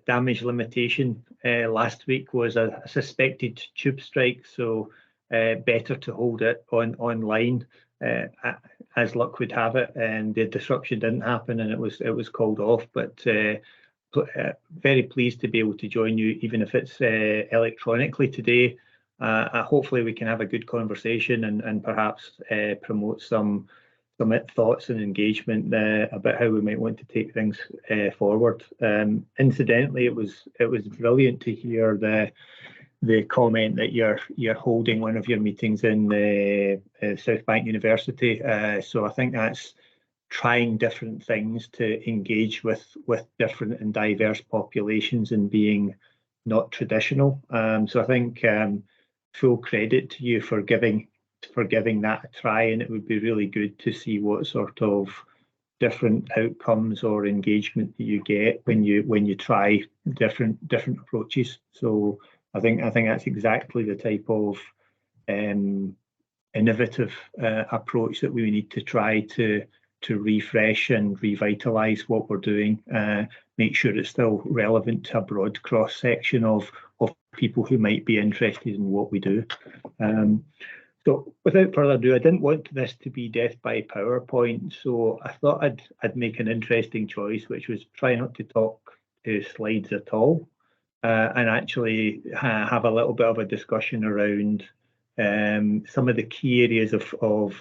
damage limitation last week was a suspected tube strike, so better to hold it online. As luck would have it, and the disruption didn't happen, and it was called off. But very pleased to be able to join you, even if it's electronically today. Hopefully we can have a good conversation and perhaps promote some thoughts and engagement about how we might want to take things forward. Incidentally, it was brilliant to hear the comment that you're holding one of your meetings in South Bank University. So I think that's trying different things to engage with different and diverse populations and being not traditional. So I think full credit to you for giving that a try, and it would be really good to see what sort of different outcomes or engagement that you get when you try different approaches. So I think that's exactly the type of innovative approach that we need to try to refresh and revitalize what we're doing, make sure it's still relevant to a broad cross section of people who might be interested in what we do. So without further ado, I didn't want this to be death by PowerPoint, so I thought I'd make an interesting choice, which was try not to talk to slides at all, and actually have a little bit of a discussion around some of the key areas of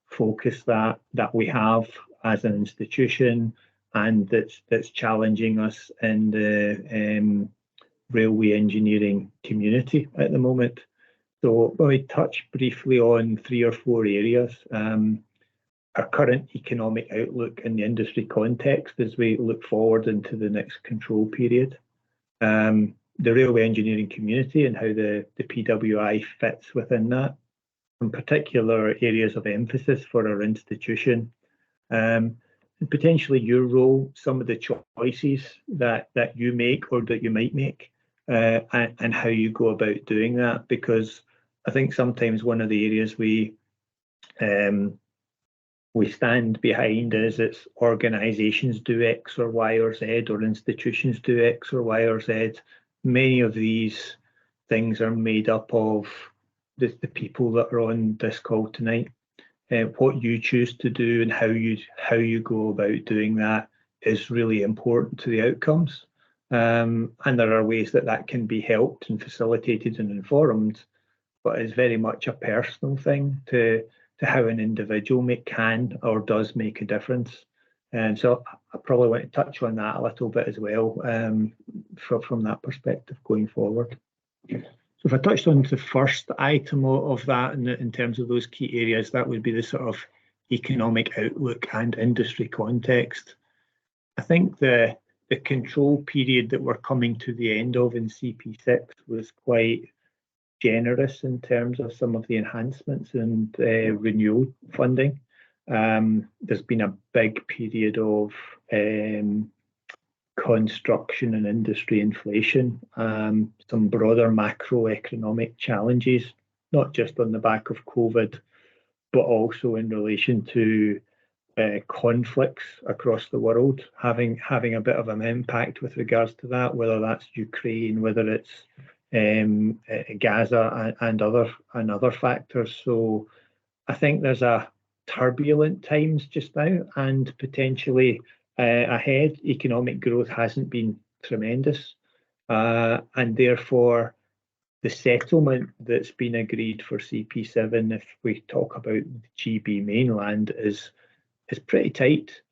focus that we have as an institution, and that's challenging us in the railway engineering community at the moment. So I touch briefly on 3 or 4 areas. Our current economic outlook in the industry context as we look forward into the next control period. The railway engineering community and how the PWI fits within that. In particular areas of emphasis for our institution. And potentially your role, some of the choices that you make or that you might make, and how you go about doing that, because I think sometimes one of the areas we stand behind is it's organisations do X or Y or Z, or institutions do X or Y or Z. Many of these things are made up of the people that are on this call tonight. What you choose to do and how you go about doing that is really important to the outcomes. And there are ways that can be helped and facilitated and informed, but it's very much a personal thing to how an individual can or does make a difference. And so I probably want to touch on that a little bit as well, from that perspective going forward. So if I touched on the first item of that in terms of those key areas, that would be the sort of economic outlook and industry context. I think the control period that we're coming to the end of in CP6 was quite generous in terms of some of the enhancements and renewal funding. There's been a big period of construction and industry inflation, some broader macroeconomic challenges, not just on the back of COVID, but also in relation to conflicts across the world, having a bit of an impact with regards to that, whether that's Ukraine, whether it's Gaza and other factors. So I think there's a turbulent times just now, and potentially ahead. Economic growth hasn't been tremendous, and therefore the settlement that's been agreed for CP7, if we talk about the GB mainland, is pretty tight.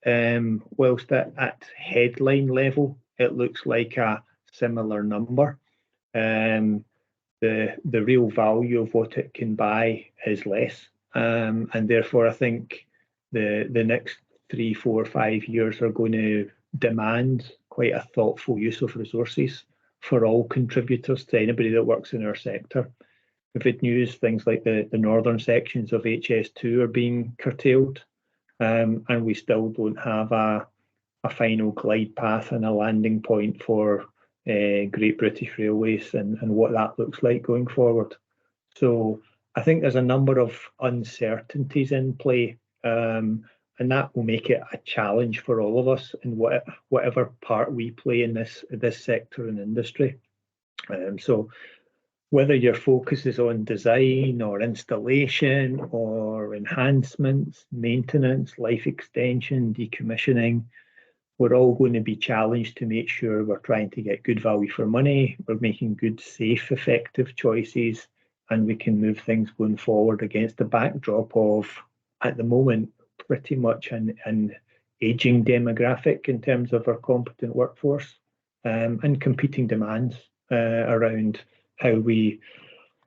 Whilst at headline level it looks like a similar number, the real value of what it can buy is less, and therefore I think the next 3, 4, 5 years are going to demand quite a thoughtful use of resources for all contributors, to anybody that works in our sector. We've had news, things like the northern sections of HS2 are being curtailed, and we still don't have a final glide path and a landing point for Great British Railways and what that looks like going forward. So I think there's a number of uncertainties in play, that will make it a challenge for all of us in whatever part we play in this sector and industry. So whether your focus is on design or installation or enhancements, maintenance, life extension, decommissioning, we're all going to be challenged to make sure we're trying to get good value for money, we're making good, safe, effective choices, and we can move things going forward against the backdrop of, at the moment, pretty much an aging demographic in terms of our competent workforce, and competing demands around how we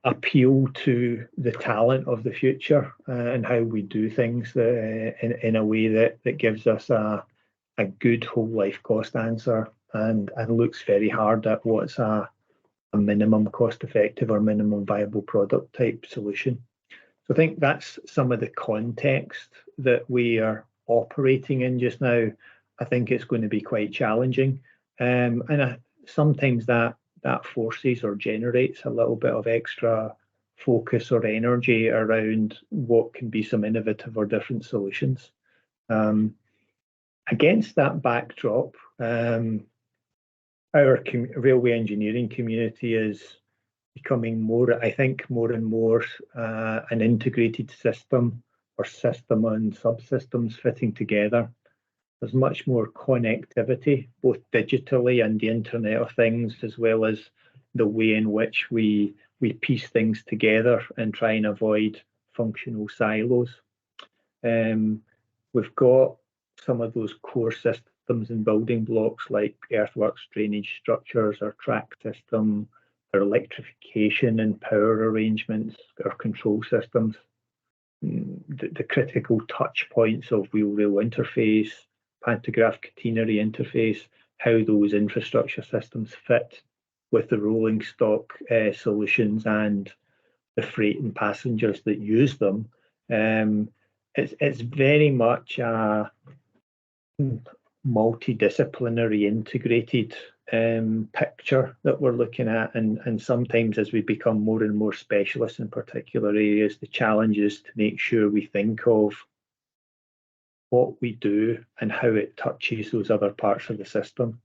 appeal to the talent of the future, and how we do things in a way that gives us a good whole life cost answer, and looks very hard at what's a minimum cost effective or minimum viable product type solution. So I think that's some of the context that we are operating in just now. I think it's going to be quite challenging, and sometimes that forces or generates a little bit of extra focus or energy around what can be some innovative or different solutions. Against that backdrop, our railway engineering community is becoming more, I think, more and more an integrated system, or system and subsystems fitting together. There's much more connectivity, both digitally and the Internet of Things, as well as the way in which we piece things together and try and avoid functional silos. We've got some of those core systems and building blocks like earthworks, drainage structures, our track system, our electrification and power arrangements, our control systems, the critical touch points of wheel-rail interface, pantograph catenary interface, how those infrastructure systems fit with the rolling stock solutions and the freight and passengers that use them. It's very much a multidisciplinary, integrated picture that we're looking at, and sometimes as we become more and more specialists in particular areas, the challenge is to make sure we think of what we do and how it touches those other parts of the system.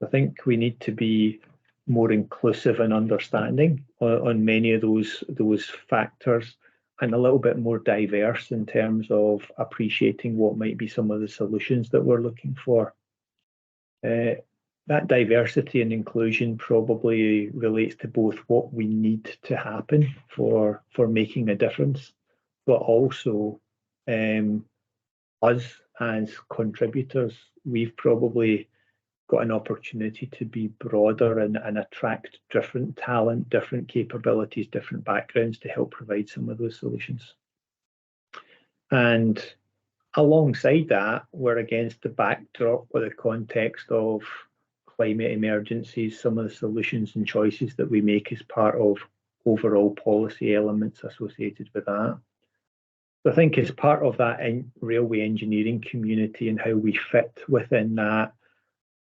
I think we need to be more inclusive and understanding on many of those factors, and a little bit more diverse in terms of appreciating what might be some of the solutions that we're looking for. That diversity and inclusion probably relates to both what we need to happen for making a difference, but also us as contributors. We've probably got an opportunity to be broader and attract different talent, different capabilities, different backgrounds to help provide some of those solutions. And alongside that, we're against the backdrop or the context of climate emergencies, some of the solutions and choices that we make as part of overall policy elements associated with that. So I think as part of that railway engineering community and how we fit within that,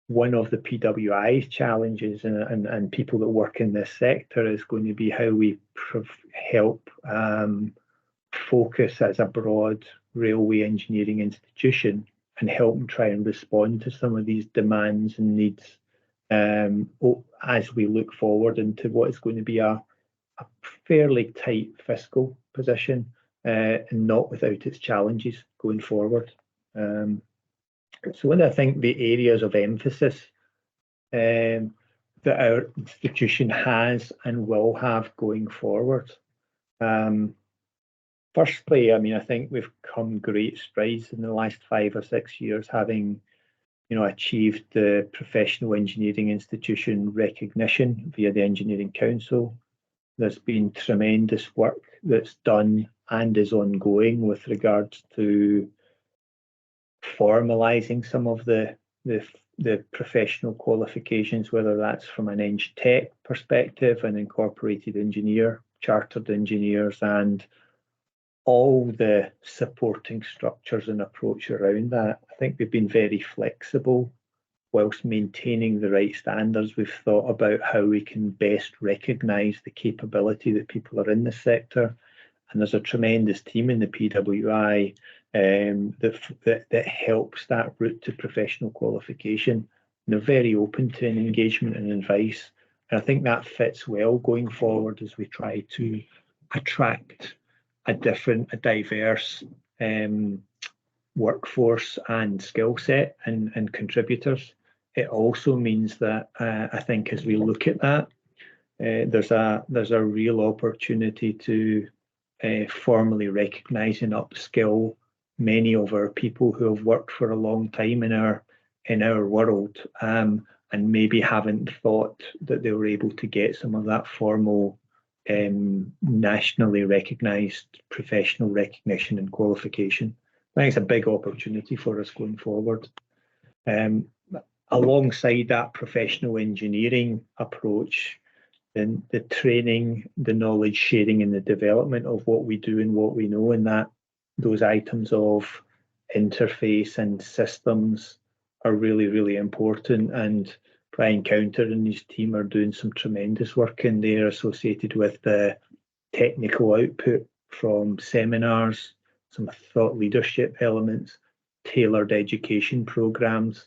one of the PWI's challenges and people that work in this sector is going to be how we help focus as a broad railway engineering institution and help them try and respond to some of these demands and needs as we look forward into what is going to be a fairly tight fiscal position, and not without its challenges going forward. So when I think the areas of emphasis that our institution has and will have going forward, firstly, I mean, I think we've come great strides in the last 5 or 6 years, having achieved the Professional Engineering Institution recognition via the Engineering Council. There's been tremendous work that's done and is ongoing with regards to formalising some of the professional qualifications, whether that's from an Eng Tech perspective, an incorporated engineer, chartered engineers, and all the supporting structures and approach around that. I think we've been very flexible whilst maintaining the right standards. We've thought about how we can best recognise the capability that people are in the sector and there's a tremendous team in the PWI that helps that route to professional qualification. And they're very open to an engagement and advice. And I think that fits well going forward as we try to attract a diverse workforce and skill set and contributors. It also means that I think as we look at that, there's a real opportunity to formally recognise and upskill many of our people who have worked for a long time in our world, and maybe haven't thought that they were able to get some of that formal nationally recognised professional recognition and qualification. I think it's a big opportunity for us going forward. Alongside that professional engineering approach, then the training, the knowledge sharing and the development of what we do and what we know, and that those items of interface and systems are really, really important. And Brian Counter and his team are doing some tremendous work in there associated with the technical output from seminars, some thought leadership elements, tailored education programs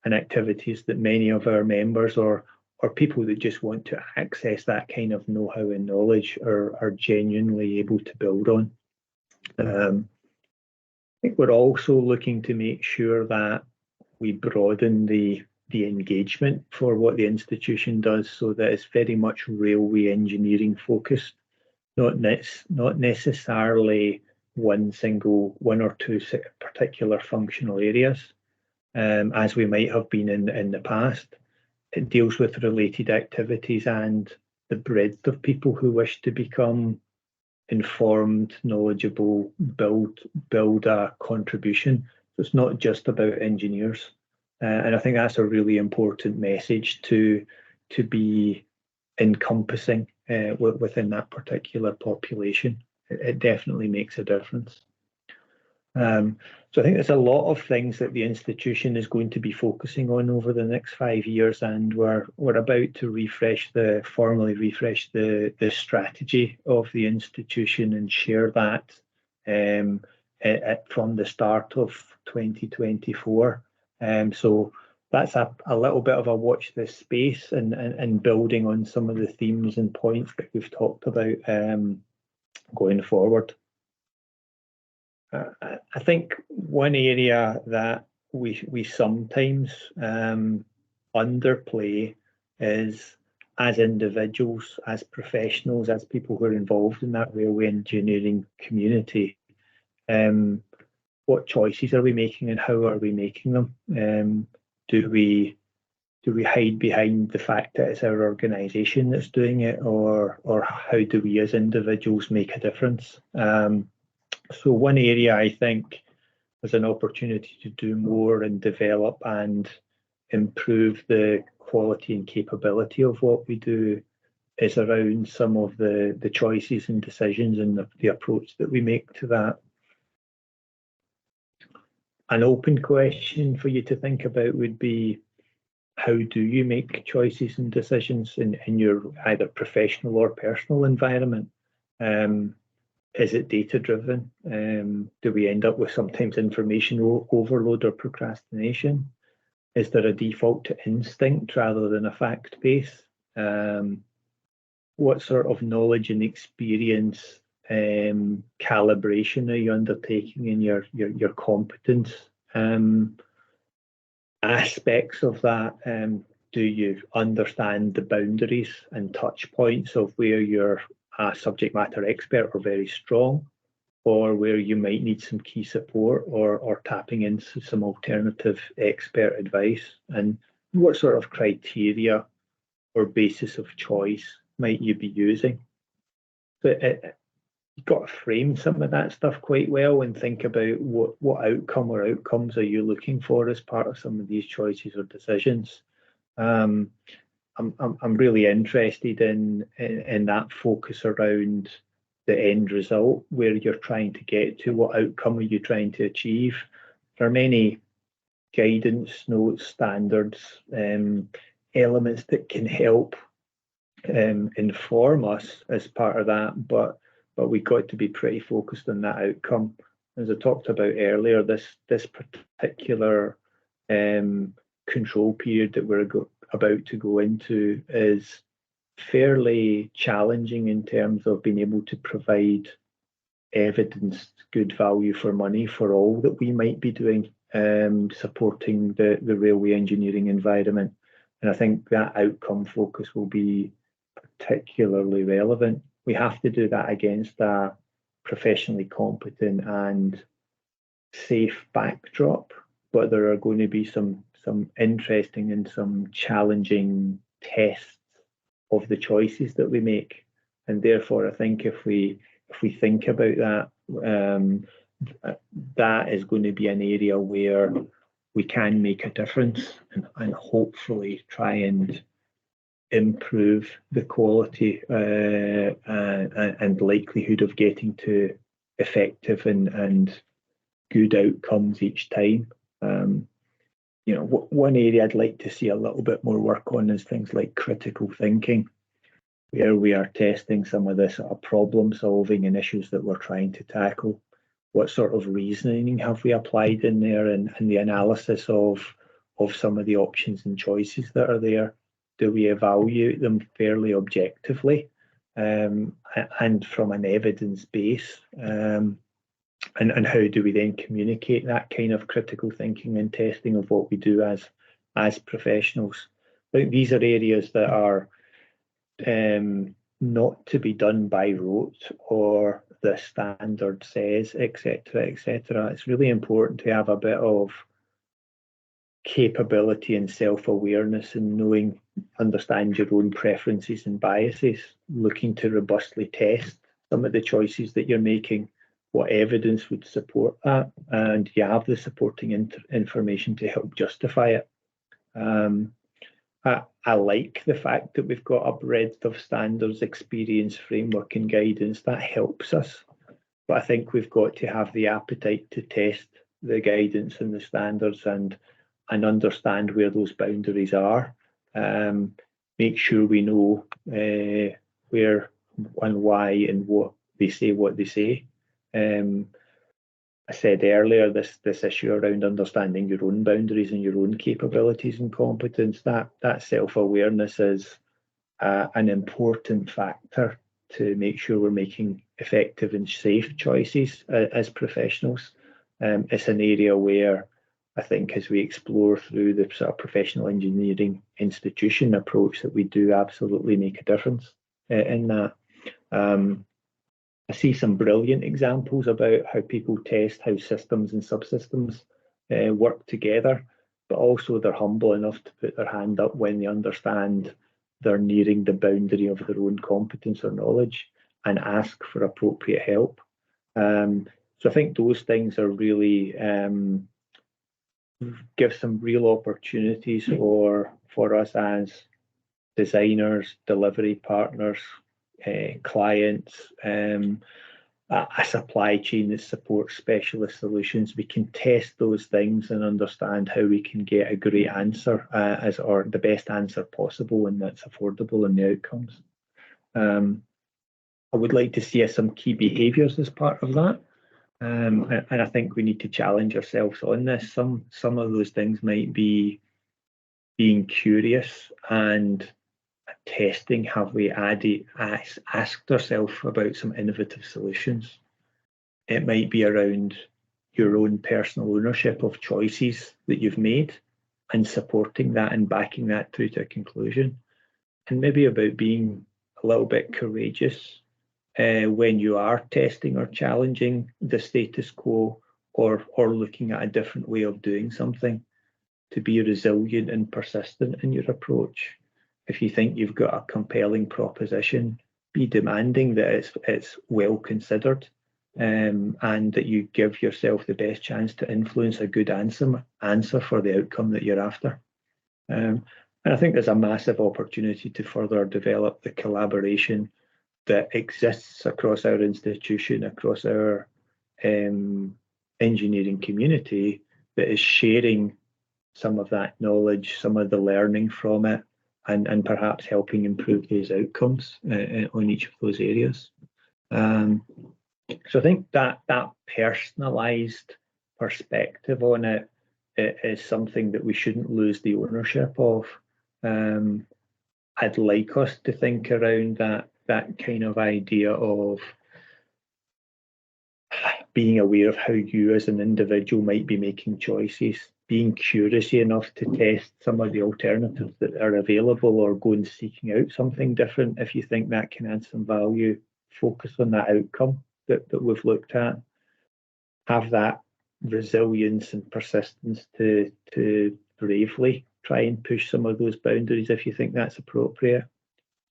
and activities that many of our members or people that just want to access that kind of know-how and knowledge are genuinely able to build on. I think we're also looking to make sure that we broaden the engagement for what the institution does, so that it's very much railway engineering focused, not necessarily one or two particular functional areas, as we might have been in the past. It deals with related activities and the breadth of people who wish to become informed, knowledgeable, build a contribution. So it's not just about engineers. And I think that's a really important message to be encompassing within that particular population. It definitely makes a difference. So I think there's a lot of things that the institution is going to be focusing on over the next 5 years, and we're about to formally refresh the strategy of the institution and share that from the start of 2024. So that's a little bit of a watch this space and building on some of the themes and points that we've talked about going forward. I think one area that we sometimes underplay is, as individuals, as professionals, as people who are involved in that railway engineering community, what choices are we making and how are we making them? Do we hide behind the fact that it's our organisation that's doing it, or how do we as individuals make a difference? So one area I think there's an opportunity to do more and develop and improve the quality and capability of what we do is around some of the choices and decisions and the approach that we make to that. An open question for you to think about would be, how do you make choices and decisions in your either professional or personal environment? Is it data driven? Do we end up with sometimes information overload or procrastination? Is there a default to instinct rather than a fact base? What sort of knowledge and experience calibration are you undertaking in your competence aspects of that? Do you understand the boundaries and touch points of where you're a subject matter expert or very strong, or where you might need some key support or tapping into some alternative expert advice? And what sort of criteria or basis of choice might you be using? So you've got to frame some of that stuff quite well and think about what outcome or outcomes are you looking for as part of some of these choices or decisions. I'm really interested in that focus around the end result, where you're trying to get to, what outcome are you trying to achieve. There are many guidance notes, standards, elements that can help inform us as part of that, but but we've got to be pretty focused on that outcome. As I talked about earlier, this particular control period that we're about to go into is fairly challenging in terms of being able to provide evidenced good value for money for all that we might be doing, supporting the railway engineering environment. And I think that outcome focus will be particularly relevant. We have to do that against a professionally competent and safe backdrop, but there are going to be some interesting and some challenging tests of the choices that we make. And therefore, I think if we think about that, that is going to be an area where we can make a difference and hopefully try and improve the quality and likelihood of getting to effective and good outcomes each time. One area I'd like to see a little bit more work on is things like critical thinking, where we are testing some of the sort of problem solving and issues that we're trying to tackle. What sort of reasoning have we applied in there, and the analysis of some of the options and choices that are there? Do we evaluate them fairly objectively and from an evidence base? And how do we then communicate that kind of critical thinking and testing of what we do as professionals? I think these are areas that are not to be done by rote or the standard says, etc., etc. It's really important to have a bit of capability and self-awareness and understand your own preferences and biases, looking to robustly test some of the choices that you're making, what evidence would support that, and you have the supporting information to help justify it. I like the fact that we've got a breadth of standards, experience, framework and guidance. That helps us. But I think we've got to have the appetite to test the guidance and the standards and understand where those boundaries are. Make sure we know where and why and what they say. I said earlier, this issue around understanding your own boundaries and your own capabilities and competence, that self-awareness is an important factor to make sure we're making effective and safe choices as professionals. It's an area where I think as we explore through the sort of professional engineering institution approach that we do absolutely make a difference in that. I see some brilliant examples about how people test how systems and subsystems work together, but also they're humble enough to put their hand up when they understand they're nearing the boundary of their own competence or knowledge and ask for appropriate help. So I think those things are really give some real opportunities for us as designers, delivery partners, clients, a supply chain that supports specialist solutions. We can test those things and understand how we can get a great answer or the best answer possible, and that's affordable in the outcomes. I would like to see some key behaviours as part of that. And I think we need to challenge ourselves on this. Some of those things might be being curious and testing. Have we asked ourselves about some innovative solutions? It might be around your own personal ownership of choices that you've made and supporting that and backing that through to a conclusion. And maybe about being a little bit courageous when you are testing or challenging the status quo or looking at a different way of doing something, to be resilient and persistent in your approach. If you think you've got a compelling proposition, be demanding that it's well considered and that you give yourself the best chance to influence a good answer for the outcome that you're after. And I think there's a massive opportunity to further develop the collaboration that exists across our institution, across our engineering community, that is sharing some of that knowledge, some of the learning from it, and perhaps helping improve those outcomes on each of those areas. So I think that personalised perspective on it is something that we shouldn't lose the ownership of. I'd like us to think around that kind of idea of being aware of how you as an individual might be making choices, being curious enough to test some of the alternatives that are available, or go and seeking out something different if you think that can add some value. Focus on that outcome that we've looked at. Have that resilience and persistence to bravely try and push some of those boundaries if you think that's appropriate,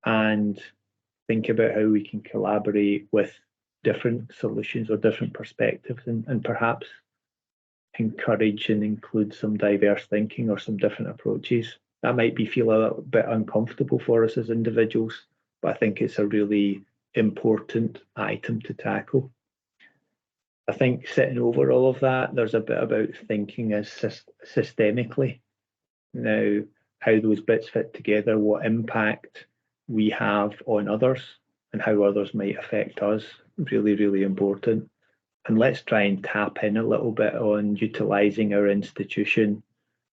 and think about how we can collaborate with different solutions or different perspectives, and perhaps encourage and include some diverse thinking or some different approaches. That might feel a little bit uncomfortable for us as individuals, but I think it's a really important item to tackle. I think sitting over all of that, there's a bit about thinking as systemically. Now, how those bits fit together, what impact we have on others, and how others might affect us, really, really important. And let's try and tap in a little bit on utilising our institution,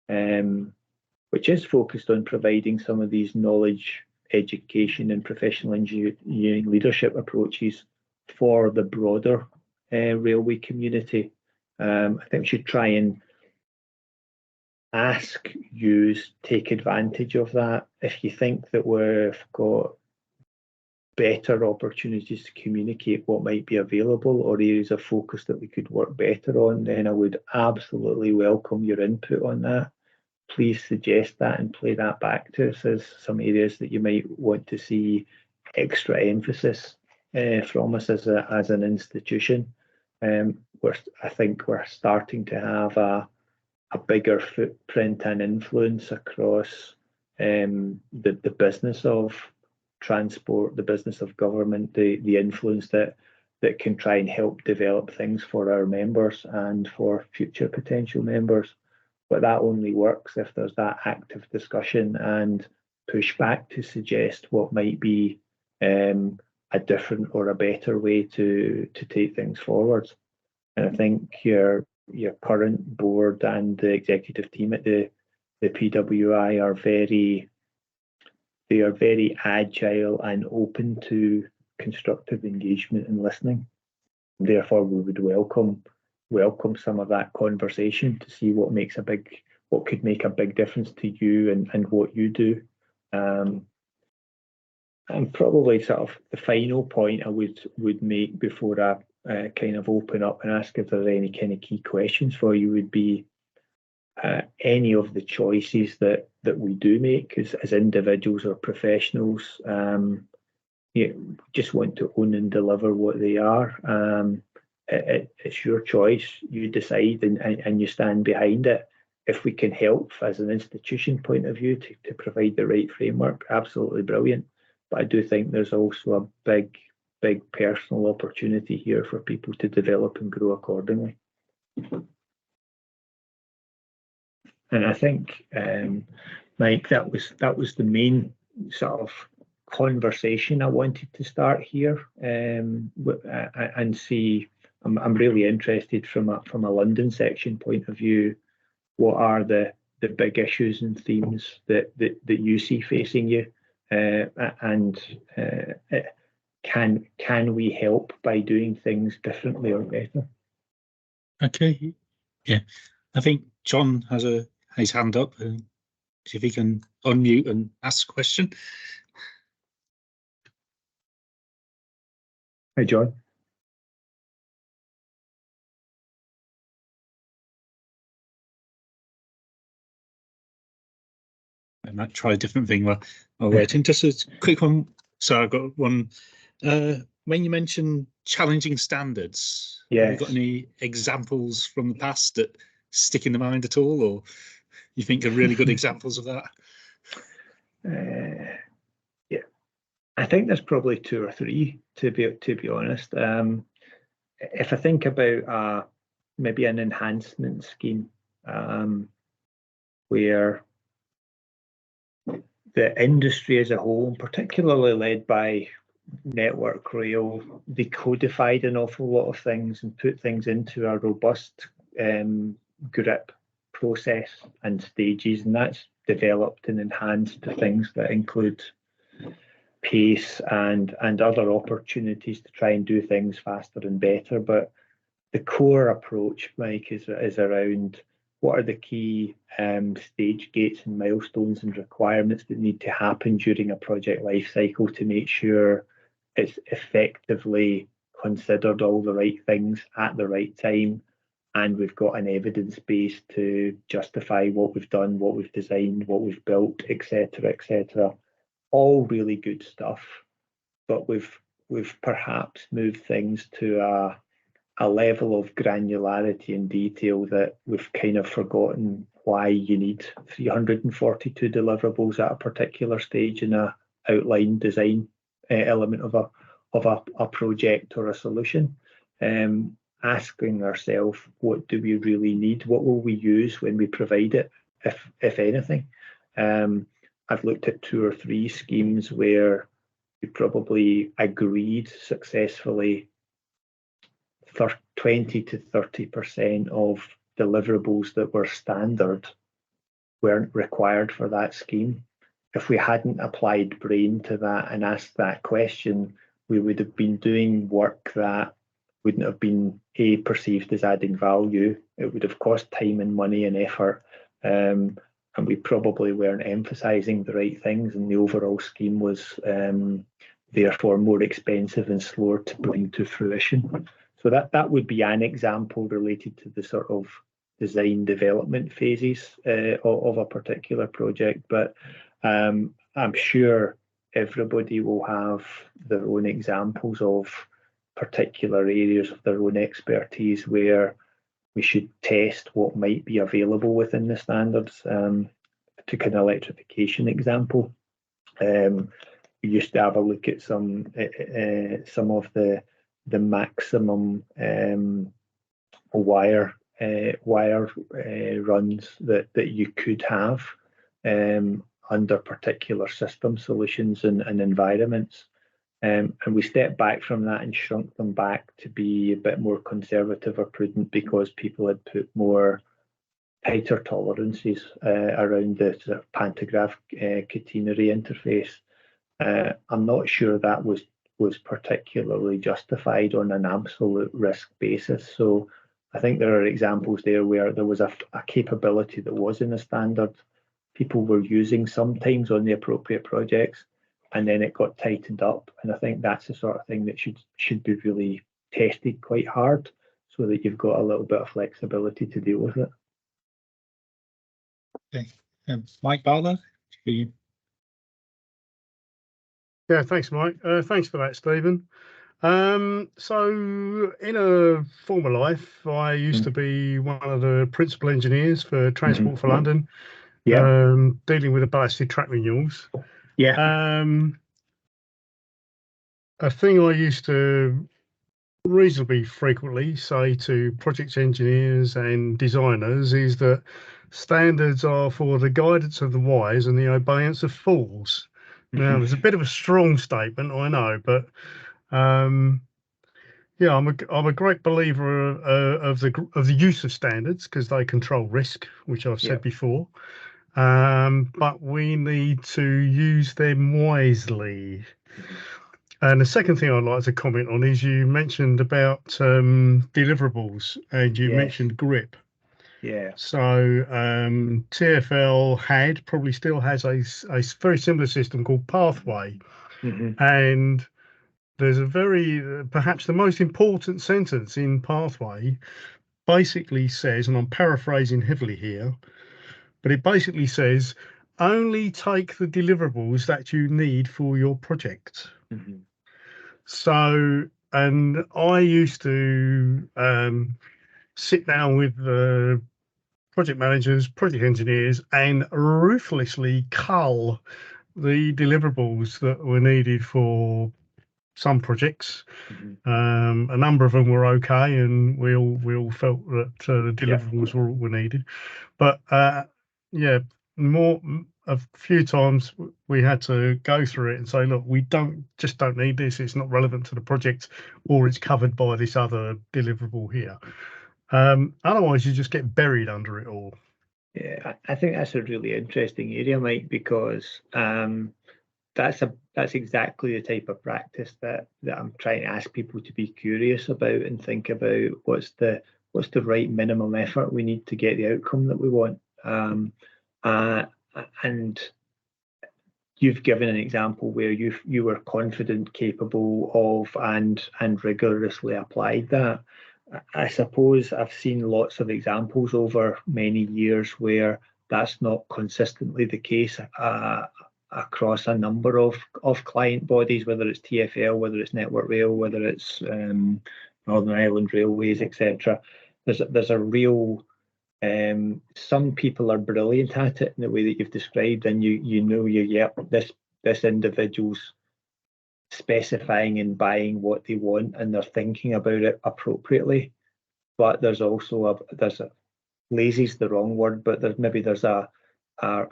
which is focused on providing some of these knowledge, education and professional engineering leadership approaches for the broader railway community. I think we should try and ask, use, take advantage of that. If you think that we've got better opportunities to communicate what might be available, or areas of focus that we could work better on, then I would absolutely welcome your input on that. Please suggest that and play that back to us as some areas that you might want to see extra emphasis from us as an institution. I think we're starting to have a bigger footprint and influence across the business of transport, the business of government, the influence that can try and help develop things for our members and for future potential members. But that only works if there's that active discussion and pushback to suggest what might be a different or a better way to take things forward. And I think your current board and the executive team at the PWI are very agile and open to constructive engagement and listening. Therefore, we would welcome some of that conversation to see what could make a big difference to you and what you do. And probably sort of the final point I would make before I kind of open up and ask if there are any kind of key questions for you would be any of the choices that we do make as individuals or professionals. Just want to own and deliver what they are. It's your choice. You decide and you stand behind it. If we can help as an institution point of view to provide the right framework, absolutely brilliant. But I do think there's also a big personal opportunity here for people to develop and grow accordingly. And I think, Mike, that was the main sort of conversation I wanted to start here, and see. I'm really interested from a London section point of view. What are the big issues and themes that you see facing you, and can we help by doing things differently or better? Okay, yeah, I think John has his hand up. See if he can unmute and ask a question. Hi, John. I might try a different thing while waiting. Just a quick one. So I've got one. When you mention challenging standards, have you got any examples from the past that stick in the mind at all, or you think are really good examples of that? Yeah, I think there's probably two or three, to be honest. If I think about maybe an enhancement scheme where the industry as a whole, and particularly led by Network Rail decodified an awful lot of things and put things into a robust grip process and stages, and that's developed and enhanced the things that include pace and other opportunities to try and do things faster and better. But the core approach, Mike, is around what are the key stage gates and milestones and requirements that need to happen during a project life cycle to make sure it's effectively considered all the right things at the right time, and we've got an evidence base to justify what we've done, what we've designed, what we've built, etc., etc. All really good stuff, but we've perhaps moved things to a level of granularity and detail that we've kind of forgotten why you need 342 deliverables at a particular stage in a outline design element of a project or a solution. Asking ourselves, what do we really need? What will we use when we provide it, if anything? I've looked at 2 or 3 schemes where we probably agreed successfully 20 to 30% of deliverables that were standard weren't required for that scheme. If we hadn't applied brain to that and asked that question, we would have been doing work that wouldn't have been perceived as adding value. It would have cost time and money and effort, and we probably weren't emphasising the right things, and the overall scheme was therefore more expensive and slower to bring to fruition. So that would be an example related to the sort of design development phases of a particular project. But I'm sure everybody will have their own examples of particular areas of their own expertise where we should test what might be available within the standards. Took an electrification example. We used to have a look at some of the maximum wire runs that you could have under particular system solutions and environments. And we stepped back from that and shrunk them back to be a bit more conservative or prudent because people had put more tighter tolerances around the sort of pantograph catenary interface. I'm not sure that was particularly justified on an absolute risk basis. So I think there are examples there where there was a capability that was in the standard, people were using sometimes on the appropriate projects, and then it got tightened up. And I think that's the sort of thing that should be really tested quite hard so that you've got a little bit of flexibility to deal with it. Okay. Mike Barlow, you... Yeah, thanks, Mike. Thanks for that, Stephen. So in a former life, I used to be one of the principal engineers for Transport for London, dealing with the ballasted track renewals. Yeah. A thing I used to reasonably frequently say to project engineers and designers is that standards are for the guidance of the wise and the obedience of fools. Now, there's a bit of a strong statement, I know, but yeah, I'm a great believer of the use of standards because they control risk, which I've said before. But we need to use them wisely. And the second thing I'd like to comment on is you mentioned about deliverables and you mentioned grip. Yeah. So TfL probably still has a very similar system called Pathway. And there's a perhaps the most important sentence in Pathway basically says, and I'm paraphrasing heavily here, but it basically says, only take the deliverables that you need for your project. So, and I used to sit down with the project managers, project engineers, and ruthlessly cull the deliverables that were needed for some projects. A number of them were okay, and we all felt that the deliverables were needed. But a few times we had to go through it and say, look, we don't need this. It's not relevant to the project, or it's covered by this other deliverable here. Otherwise, you just get buried under it all. Yeah, I think that's a really interesting area, Mike, because that's exactly the type of practice that I'm trying to ask people to be curious about and think about what's the right minimum effort we need to get the outcome that we want. And you've given an example where you were confident, capable of, and rigorously applied that. I suppose I've seen lots of examples over many years where that's not consistently the case across a number of client bodies, whether it's TfL, whether it's Network Rail, whether it's Northern Ireland Railways, etc. There's a real some people are brilliant at it in the way that you've described, and this individual's specifying and buying what they want, and they're thinking about it appropriately. But there's also lazy's the wrong word, but there's a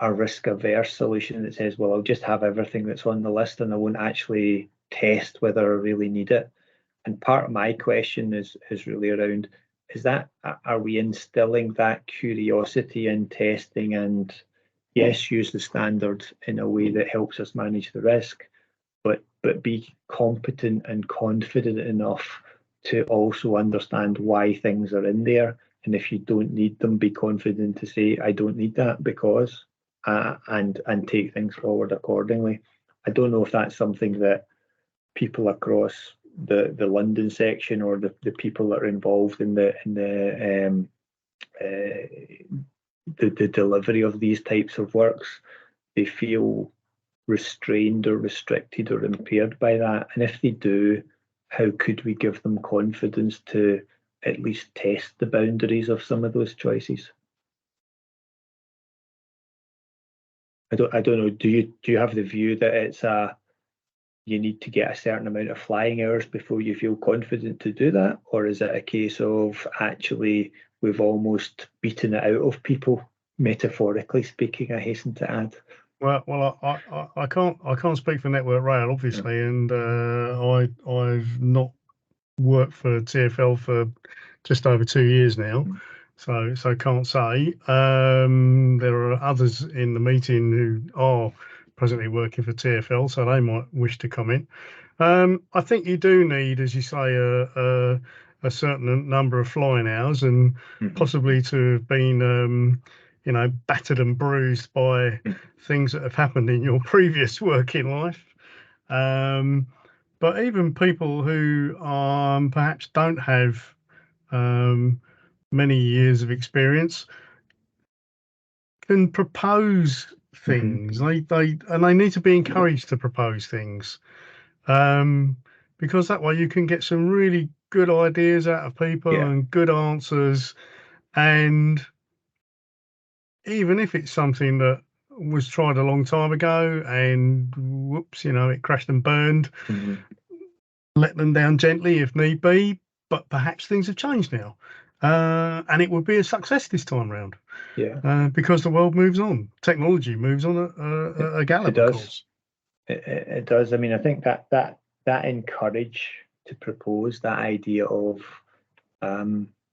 risk averse solution that says, well, I'll just have everything that's on the list and I won't actually test whether I really need it. And part of my question is really around, are we instilling that curiosity in testing, and yes, use the standards in a way that helps us manage the risk, but be competent and confident enough to also understand why things are in there. And if you don't need them, be confident to say, I don't need that because, and take things forward accordingly. I don't know if that's something that people across the London section, or the people that are involved in the delivery of these types of works, they feel restrained or restricted or impaired by that. And if they do, how could we give them confidence to at least test the boundaries of some of those choices? I don't know. Do you have the view that it's you need to get a certain amount of flying hours before you feel confident to do that, or is it a case of actually we've almost beaten it out of people, metaphorically speaking? I hasten to add. Well, I can't speak for Network Rail, obviously, and I've not worked for TfL for just over 2 years now, so can't say. There are others in the meeting who are presently working for TfL, so they might wish to comment. I think you do need, as you say, a certain number of flying hours, and possibly to have been battered and bruised by things that have happened in your previous working life. But even people who perhaps don't have many years of experience can propose things. They need to be encouraged to propose things, because that way you can get some really good ideas out of people and good answers. And even if it's something that was tried a long time ago and whoops, it crashed and burned, let them down gently if need be, but perhaps things have changed now, and it would be a success this time round. Because the world moves on, technology moves on a gallop. It does. Of course. It does. I mean, I think that encourage to propose that idea of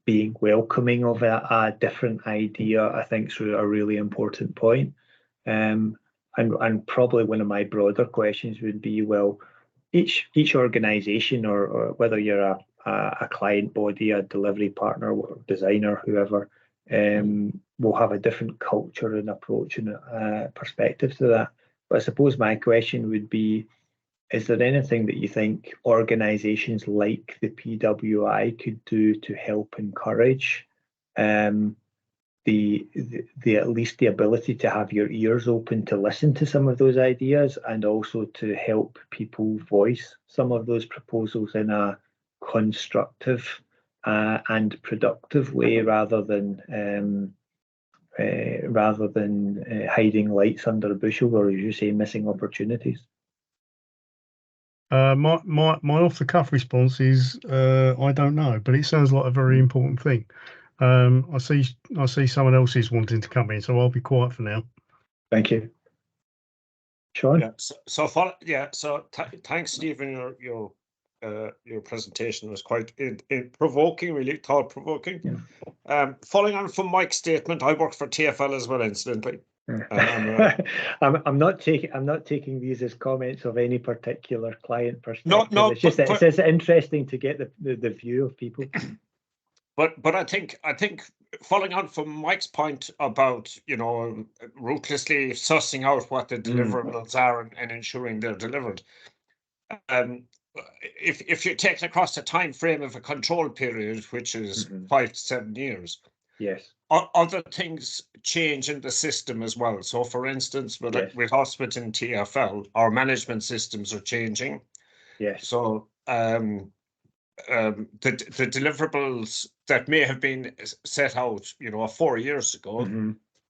being welcoming of a different idea, I think, is a really important point. And probably one of my broader questions would be, well, each organisation, or whether you're a client body, a delivery partner, or designer, whoever, will have a different culture and approach and perspective to that. But I suppose my question would be, is there anything that you think organisations like the PWI could do to help encourage the at least the ability to have your ears open to listen to some of those ideas, and also to help people voice some of those proposals in a constructive and productive way, rather than hiding lights under a bushel, or, as you say, missing opportunities? My off the cuff response is I don't know, but it sounds like a very important thing. I see someone else is wanting to come in, so I'll be quiet for now. Thank you. Sean? Yeah. So thanks, Stephen. Your presentation was quite provoking, really thought provoking. Yeah. Following on from Mike's statement, I work for TfL as well, incidentally. I'm not taking these as comments of any particular client perspective. No, it's just interesting to get the view of people. But I think following on from Mike's point about, you know, ruthlessly sussing out what the deliverables are and ensuring they're delivered. If you take across the time frame of a control period, which is 5 to 7 years, yes, other things change in the system as well. So, for instance, with us within TfL, our management systems are changing. Yes. So, the deliverables that may have been set out, you know, 4 years ago,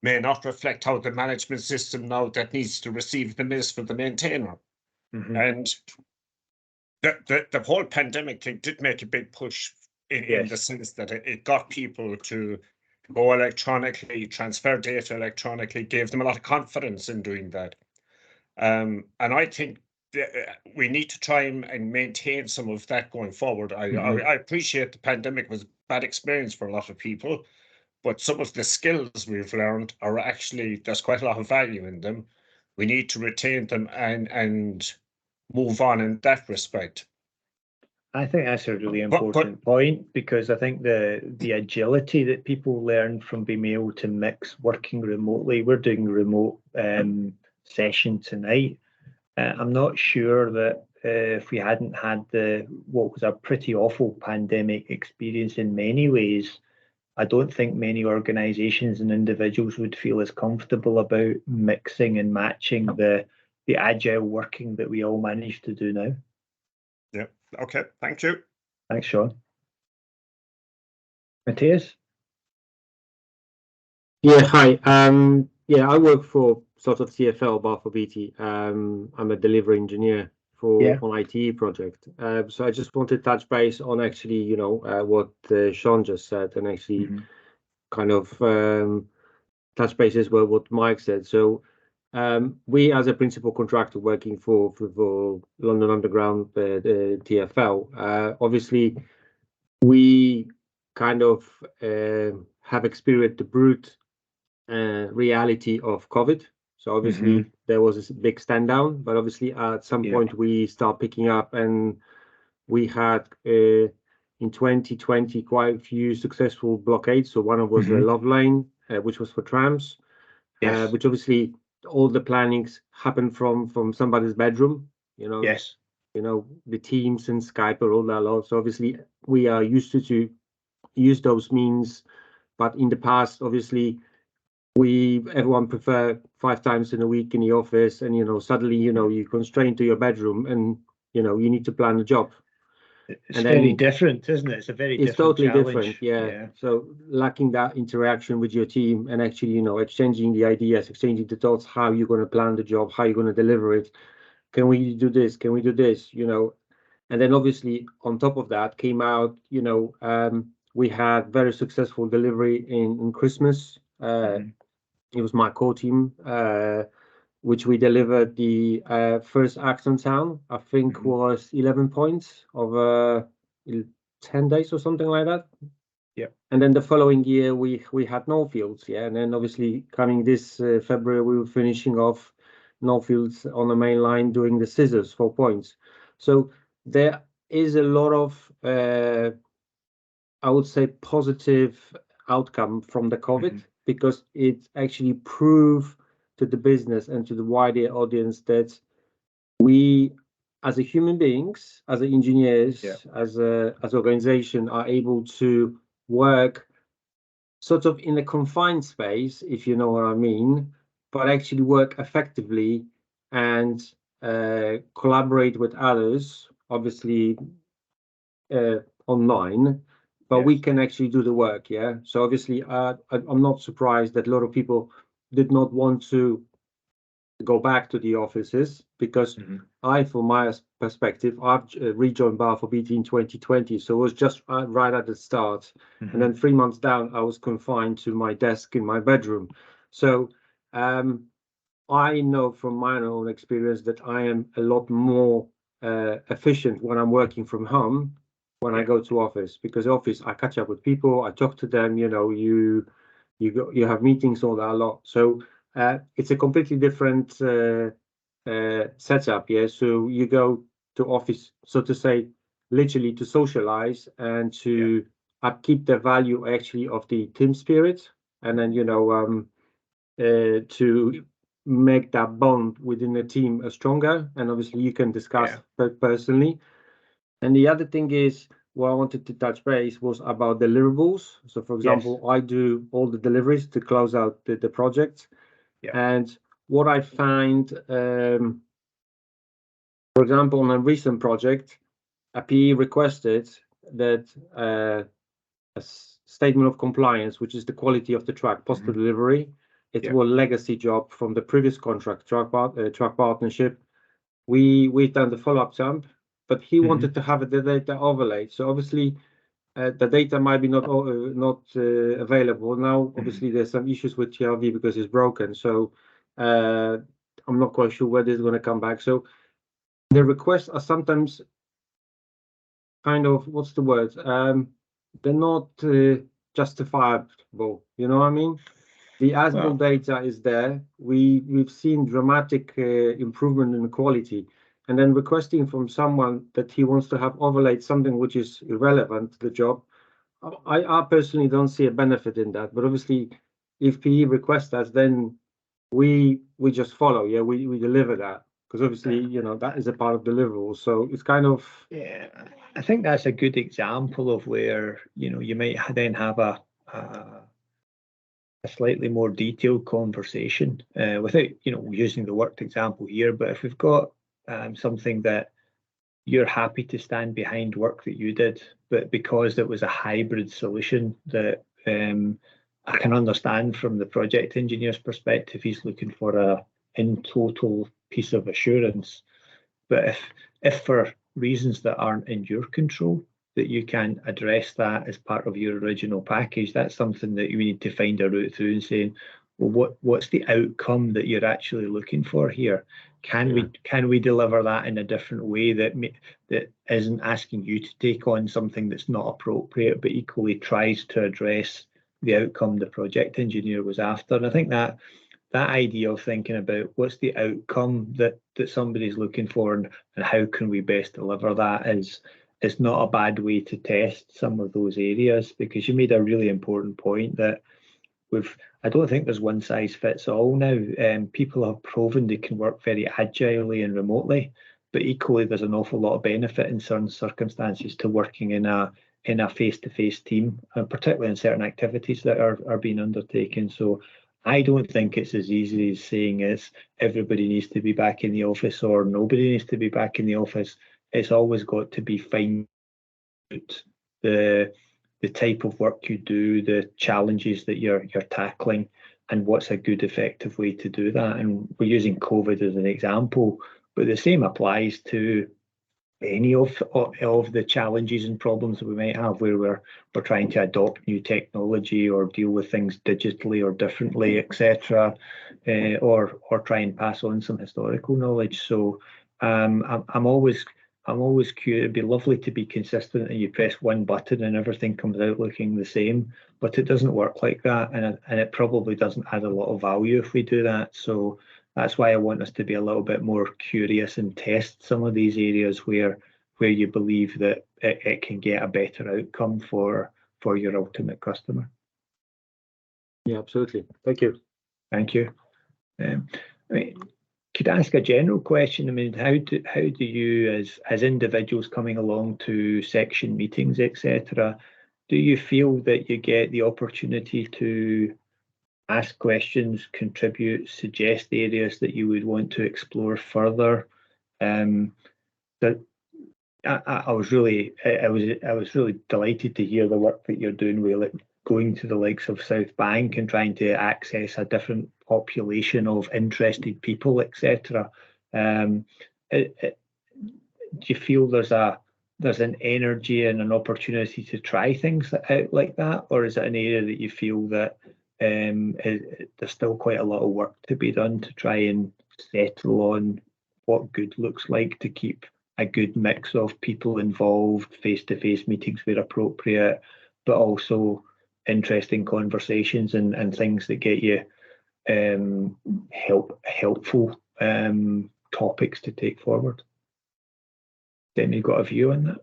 may not reflect how the management system now that needs to receive them is for the maintainer. And the whole pandemic thing did make a big push in the sense that it got people to go electronically, transfer data electronically, gave them a lot of confidence in doing that. And I think we need to try and maintain some of that going forward. I appreciate the pandemic was a bad experience for a lot of people, but some of the skills we've learned are actually, there's quite a lot of value in them. We need to retain them and move on in that respect. I think that's a really important point, because I think the agility that people learn from being able to mix working remotely. We're doing remote session tonight. I'm not sure that if we hadn't had what was a pretty awful pandemic experience in many ways, I don't think many organisations and individuals would feel as comfortable about mixing and matching the agile working that we all manage to do now. Yeah. Okay. Thank you. Thanks, Sean. Matthias? Yeah, hi. Yeah, I work for sort of TfL, bar for BT. I'm a delivery engineer for an IT project. So I just want to touch base on actually, you know, what Sean just said, and actually kind of touch base as well what Mike said. So we, as a principal contractor working for London Underground, TfL, obviously we kind of have experienced the brute reality of COVID. So obviously there was a big stand down, but obviously at some point we start picking up, and we had in 2020 quite a few successful blockades. So one of was the Love Lane, which was for trams, which obviously all the plannings happened from somebody's bedroom, you know. You know, the Teams and Skype or all that lot. So obviously we are used to use those means, but in the past, obviously, everyone prefer 5 times in a week in the office, and you know, suddenly, you know, you're constrained to your bedroom, and you know, you need to plan a job. It's very different, isn't it? It's a very different totally challenge. different, yeah. So lacking that interaction with your team and actually, you know, exchanging the ideas, exchanging the thoughts, how you're going to plan the job, how you're going to deliver it. Can we do this? Can we do this? You know, and then obviously on top of that came out, you know, we had very successful delivery in Christmas. It was my core team, which we delivered the first Action Town, I think was 11 points over 10 days or something like that. Yeah. And then the following year we had Northfields, and then obviously coming this February we were finishing off Northfields on the main line doing the scissors 4 points. So there is a lot of I would say positive outcome from the COVID, because it actually proved to the business and to the wider audience that we, as a human beings, as engineers, as organization, are able to work sort of in a confined space, if you know what I mean, but actually work effectively and collaborate with others, obviously online, but we can actually do the work. So obviously I'm not surprised that a lot of people did not want to go back to the offices, because from my perspective, I've rejoined Bar for BT in 2020, so it was just right at the start, and then 3 months down I was confined to my desk in my bedroom. So I know from my own experience that I am a lot more efficient when I'm working from home when I go to office, because office I catch up with people, I talk to them, you know, you have meetings all that a lot. So it's a completely different setup. Yeah, so you go to office, so to say, literally to socialize and to upkeep the value actually of the team spirit, and then, you know, to make that bond within the team stronger. And obviously you can discuss personally. And the other thing is, what I wanted to touch base was about deliverables. So for example, I do all the deliveries to close out the project. And what I find, for example, on a recent project, a PE requested that a statement of compliance, which is the quality of the truck post delivery. It was a legacy job from the previous contract, truck partnership. We've done the follow-up jump, but he wanted to have the data overlaid. So obviously, the data might be not available now. Obviously, there's some issues with TRV because it's broken. So I'm not quite sure whether it's going to come back. So the requests are sometimes kind of, what's the word? They're not justifiable. You know what I mean? The ASBL data is there. We've seen dramatic improvement in the quality, and then requesting from someone that he wants to have overlaid something which is irrelevant to the job. I personally don't see a benefit in that. But obviously, if PE requests us, then we just follow. Yeah, we deliver that, because obviously, you know, that is a part of deliverables. So it's kind of I think that's a good example of where, you know, you might then have a slightly more detailed conversation without, you know, using the worked example here. But if we've got something that you're happy to stand behind work that you did, but because it was a hybrid solution that I can understand from the project engineer's perspective, he's looking for a in total piece of assurance. But if for reasons that aren't in your control, that you can address that as part of your original package, that's something that you need to find a route through and saying, well, what's the outcome that you're actually looking for here? Can we deliver that in a different way that isn't asking you to take on something that's not appropriate, but equally tries to address the outcome the project engineer was after? And I think that idea of thinking about what's the outcome that somebody's looking for and how can we best deliver that is not a bad way to test some of those areas, because you made a really important point that I don't think there's one size fits all now. People have proven they can work very agilely and remotely, but equally there's an awful lot of benefit in certain circumstances to working in a face-to-face team, particularly in certain activities that are being undertaken. So I don't think it's as easy as saying everybody needs to be back in the office or nobody needs to be back in the office. It's always got to be fine the type of work you do, the challenges that you're tackling, and what's a good effective way to do that. And we're using COVID as an example, but the same applies to any of the challenges and problems that we might have where we're trying to adopt new technology or deal with things digitally or differently, etc., or try and pass on some historical knowledge. So I'm always curious. It'd be lovely to be consistent and you press one button and everything comes out looking the same, but it doesn't work like that, and it probably doesn't add a lot of value if we do that. So that's why I want us to be a little bit more curious and test some of these areas where you believe that it can get a better outcome for your ultimate customer. Yeah, absolutely. Thank you. Thank you. I mean, could I ask a general question? I mean, how do you, as individuals coming along to section meetings, etc., do you feel that you get the opportunity to ask questions, contribute, suggest areas that you would want to explore further? That I was really delighted to hear the work that you're doing with going to the likes of South Bank and trying to access a different population of interested people, etc. Do you feel there's an energy and an opportunity to try things out like that, or is it an area that you feel that there's still quite a lot of work to be done to try and settle on what good looks like, to keep a good mix of people involved, face-to-face meetings where appropriate, but also interesting conversations and things that get you helpful topics to take forward. Then you got a view on that?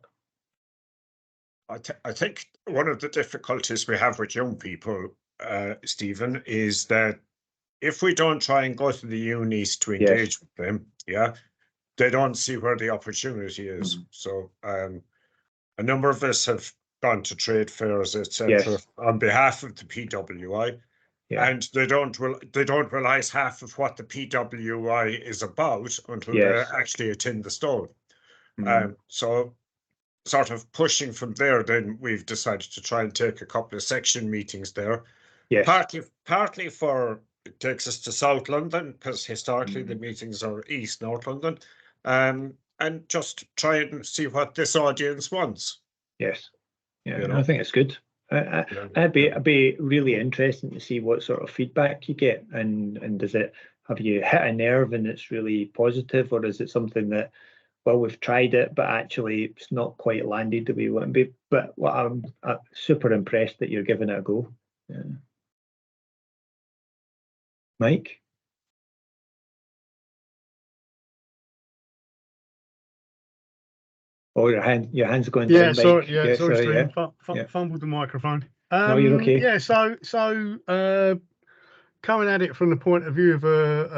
I think one of the difficulties we have with young people, Stephen, is that if we don't try and go to the unis to engage with them, they don't see where the opportunity is. So a number of us have gone to trade fairs, etc., on behalf of the PWI, and they don't realize half of what the PWI is about until they actually attend the stall. So sort of pushing from there, then we've decided to try and take a couple of section meetings there. Partly for it takes us to South London, because historically the meetings are East North London, and just try and see what this audience wants. I think it's good. It'd be really interesting to see what sort of feedback you get, and have you hit a nerve and it's really positive, or is it something that, well, we've tried it, but actually it's not quite landed the way we want to be. But I'm super impressed that you're giving it a go. Mike? Oh, your hand's going down, sorry, Mike. sorry, Steve. Fumbled the microphone. No, you're okay. So coming at it from the point of view of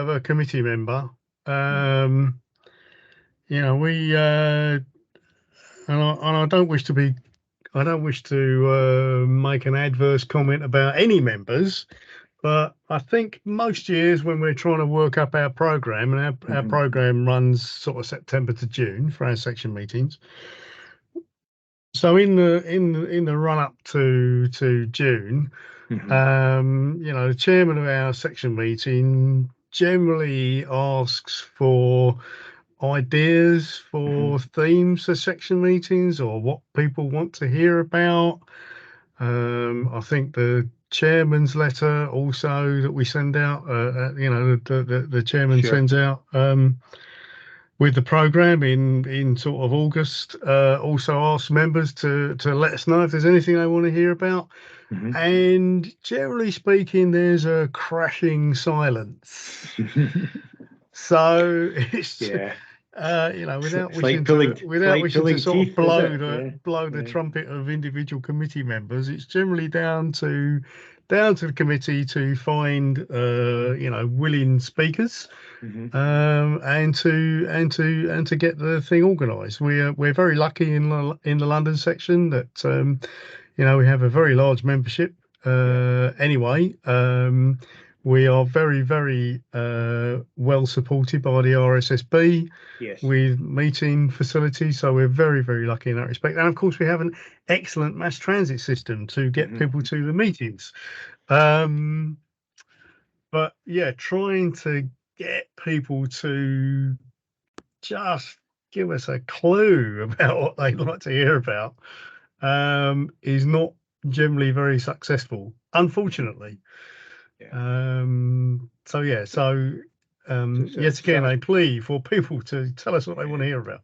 a committee member, we and I don't wish to make an adverse comment about any members, but I think most years when we're trying to work up our program, and our program runs sort of September to June for our section meetings. So in the run up to June, the chairman of our section meeting generally asks for ideas for themes for section meetings, or what people want to hear about. I think the chairman's letter also that we send out, the chairman sends out with the program in sort of August, also asks members to let us know if there's anything they want to hear about. And generally speaking, there's a crashing silence. So it's without wishing to sort of blow the trumpet of individual committee members, it's generally down to the committee to find willing speakers, and to get the thing organised. We're very lucky in the London section that we have a very large membership. Anyway, we are very, very well supported by the RSSB with meeting facilities, so we're very, very lucky in that respect. And of course, we have an excellent mass transit system to get people to the meetings. But trying to get people to just give us a clue about what they'd like to hear about is not generally very successful, unfortunately. Yet again, I plea for people to tell us what they want to hear about.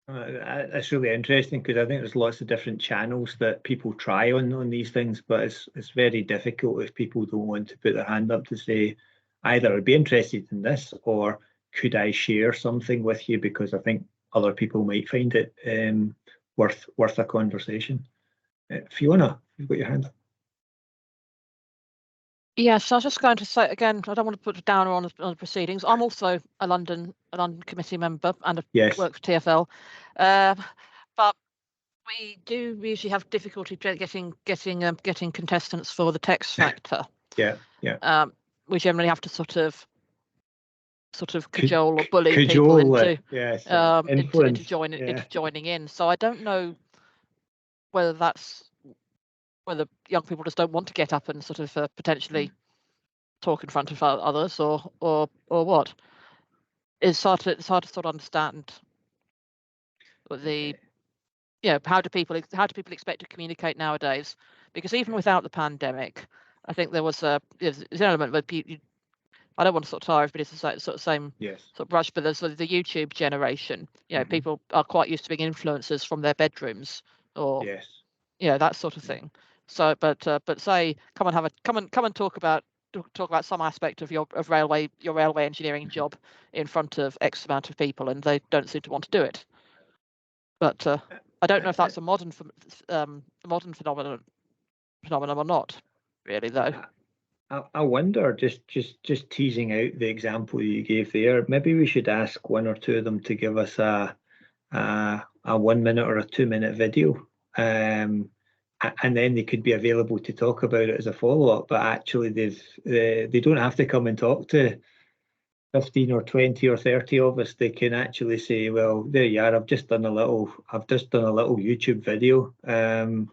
That's really interesting, because I think there's lots of different channels that people try on these things, but it's very difficult if people don't want to put their hand up to say, either I'd be interested in this, or could I share something with you, because I think other people might find it worth a conversation. Fiona, you've got your hand up. Yes, I was just going to say again, I don't want to put a downer on the proceedings. I'm also a London committee member and work for TfL, but we do usually have difficulty getting contestants for the text factor. We generally have to sort of cajole or bully people into joining in. So I don't know whether young people just don't want to get up and sort of potentially talk in front of others, or what. It's hard to sort of understand how do people expect to communicate nowadays, because even without the pandemic, I think there was there's an element of I don't want to sort of tire everybody, it's the sort of same sort of brush, but there's sort of the YouTube generation. You know, people are quite used to being influencers from their bedrooms, or that sort of thing. So, but say, come and talk about some aspect of your railway engineering job in front of X amount of people, and they don't seem to want to do it. But I don't know if that's a modern phenomenon or not, really, though. I wonder, just teasing out the example you gave there, maybe we should ask one or two of them to give us a 1 minute or a 2 minute video, and then they could be available to talk about it as a follow-up. But actually, they don't have to come and talk to 15 or 20 or 30 of us. They can actually say, well, there you are, I've just done a little YouTube video, and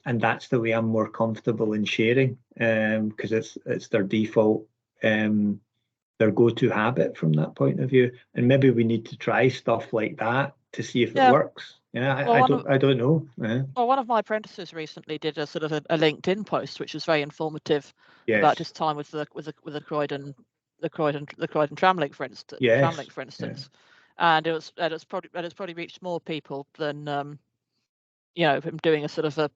that's the way I'm more comfortable in sharing, because it's their default, their go-to habit from that point of view. And maybe we need to try stuff like that to see if it works. I don't know. Well, one of my apprentices recently did a sort of a LinkedIn post, which was very informative about his time with the Croydon tramlink, for instance. And it's probably reached more people than him doing a sort of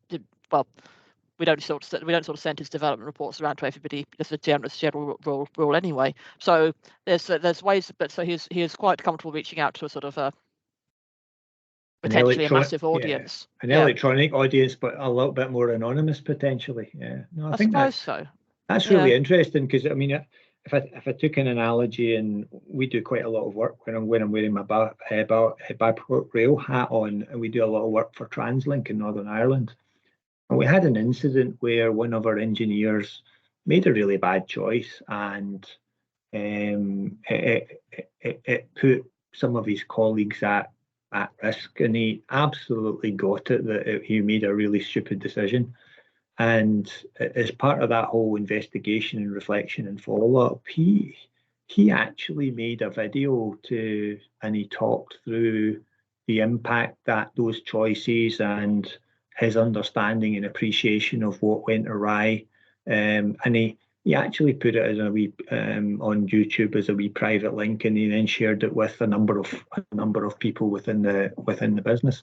we don't sort of send his development reports around to everybody as a general rule anyway. So there's ways, but so he is quite comfortable reaching out to a sort of a potentially a massive audience, an electronic audience, but a little bit more anonymous potentially. I think suppose so. That's really interesting, because I mean, if I took an analogy, and we do quite a lot of work when I'm wearing my Babcock Rail hat on, and we do a lot of work for TransLink in Northern Ireland. And we had an incident where one of our engineers made a really bad choice, and it put some of his colleagues at risk, and he absolutely got it that he made a really stupid decision. And as part of that whole investigation and reflection and follow-up, he actually made a video and he talked through the impact that those choices and his understanding and appreciation of what went awry. And he actually put it as a wee on YouTube as a wee private link, and he then shared it with a number of people within the business.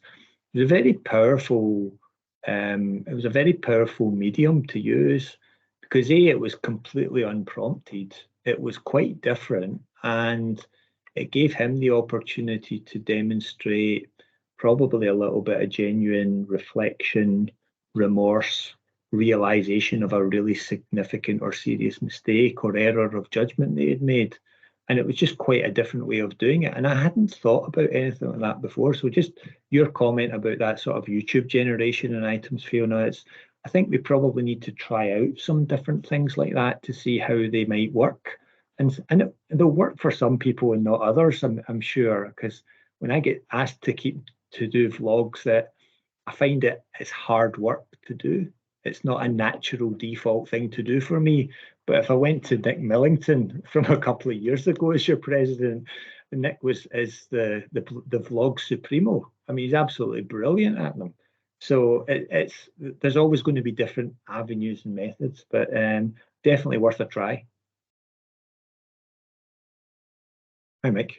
It was a very powerful. It was a very powerful medium to use, because it was completely unprompted. It was quite different, and it gave him the opportunity to demonstrate probably a little bit of genuine reflection, remorse, realization of a really significant or serious mistake or error of judgment they had made. And it was just quite a different way of doing it. And I hadn't thought about anything like that before. So just your comment about that sort of YouTube generation and items, Fiona, I think we probably need to try out some different things like that to see how they might work. And they'll work for some people and not others, I'm sure, because when I get asked to do vlogs, that I find it's hard work to do. It's not a natural default thing to do for me. But if I went to Nick Millington from a couple of years ago as your president, Nick is the vlog supremo. I mean, he's absolutely brilliant at them. So there's always going to be different avenues and methods, but definitely worth a try. Hi, Mick.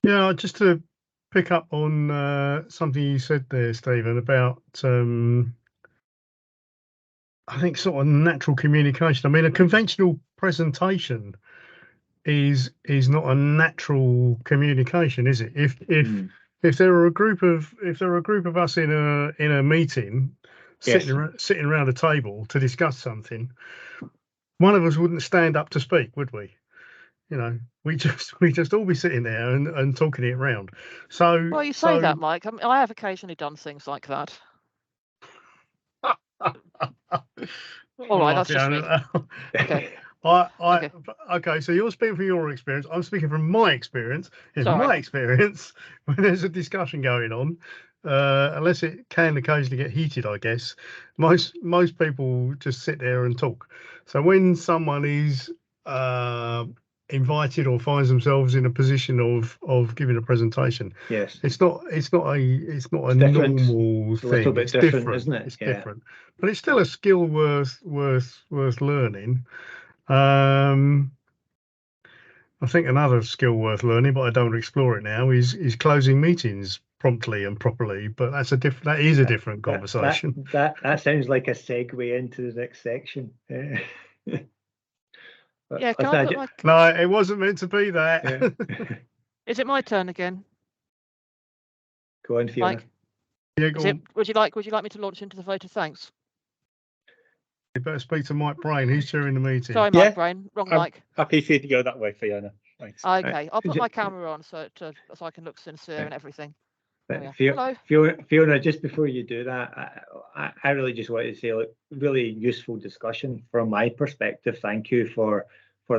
Yeah, just to pick up on something you said there, Stephen, about I think sort of natural communication. I mean, a conventional presentation is not a natural communication, is it? If there are a group of us in a meeting sitting around a table to discuss something, one of us wouldn't stand up to speak, would we? You know, we just all be sitting there and talking it around. So well, you say that, Mike. I mean, I have occasionally done things like that. All right, that's just me. Okay. Okay, so you're speaking from your experience. I'm speaking from my experience. In my experience, when there's a discussion going on, unless it can occasionally get heated, I guess, most people just sit there and talk. So when someone is invited or finds themselves in a position of giving a presentation. Yes, it's not a different. normal It's a little thing. bit It's different, isn't it? It's different, but it's still a skill worth learning. I think another skill worth learning, but I don't want to explore it now, is closing meetings promptly and properly. But that is a different conversation. That sounds like a segue into the next section. Yeah, can I put No, it wasn't meant to be that. Yeah. Is it my turn again? Go on, Fiona. Mike? Yeah, go on. Would you like me to launch into the vote of thanks? You better speak to Mike Brain. He's chairing the meeting. Sorry, Mike Brain. Wrong Mike. Happy for you to go that way, Fiona. Thanks. Okay, I'll put my camera on so I can look sincere and everything. Fiona, just before you do that, I really just wanted to say, look, really useful discussion from my perspective. Thank you for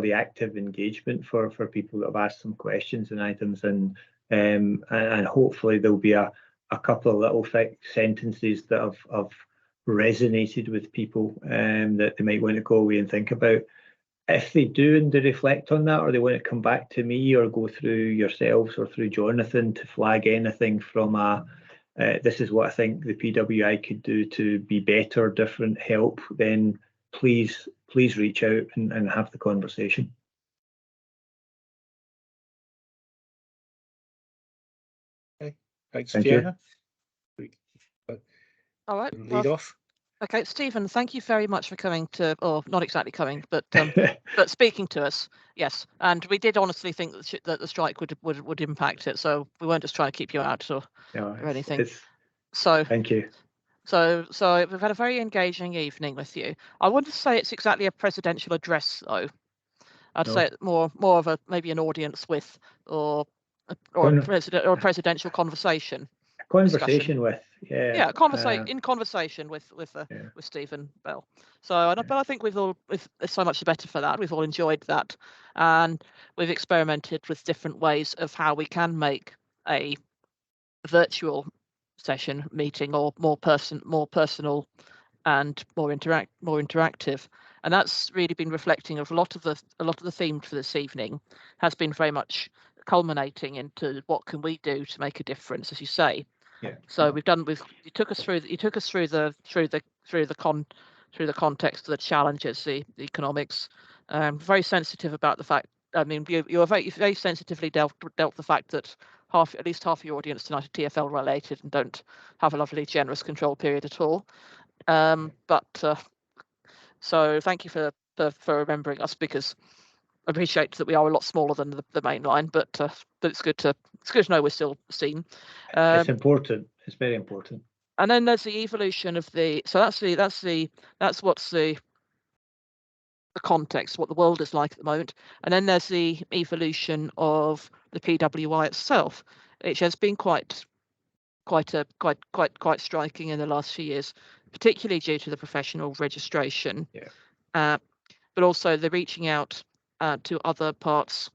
the active engagement for people that have asked some questions and items, and hopefully there'll be a couple of little sentences that have resonated with people that they might want to go away and think about. If they do and they reflect on that, or they want to come back to me or go through yourselves or through Jonathan to flag anything from this is what I think the PWI could do to be better, different, help, then please reach out and have the conversation. Okay, thanks, Fiona. All right, lead off. Okay, Stephen, thank you very much for coming to, or not exactly coming, but but speaking to us. Yes, and we did honestly think that the strike would impact it, so we weren't just trying to keep you out or anything. So thank you. So we've had a very engaging evening with you. I wouldn't say it's exactly a presidential address, though. I'd say it's more of a maybe an audience with or a presidential conversation. Conversation with, conversation with Stephen Bell. So, but I think it's so much the better for that. We've all enjoyed that, and we've experimented with different ways of how we can make a virtual session meeting or more personal and more interactive. And that's really been reflecting of a lot of the theme for this evening has been very much culminating into what can we do to make a difference, as you say. Yeah. So you took us through the context of the challenges, the economics. Very sensitive about the fact. I mean, you're very sensitively dealt the fact that at least half of your audience tonight are TFL related and don't have a lovely generous control period at all. So thank you for remembering us, because I appreciate that we are a lot smaller than the main line, but it's good to know we're still seen. It's important. It's very important. And then there's the evolution of that's what's the context, what the world is like at the moment. And then there's the evolution of the PWI itself, which has been quite striking in the last few years, particularly due to the professional registration. Yeah. But also the reaching out to other parts.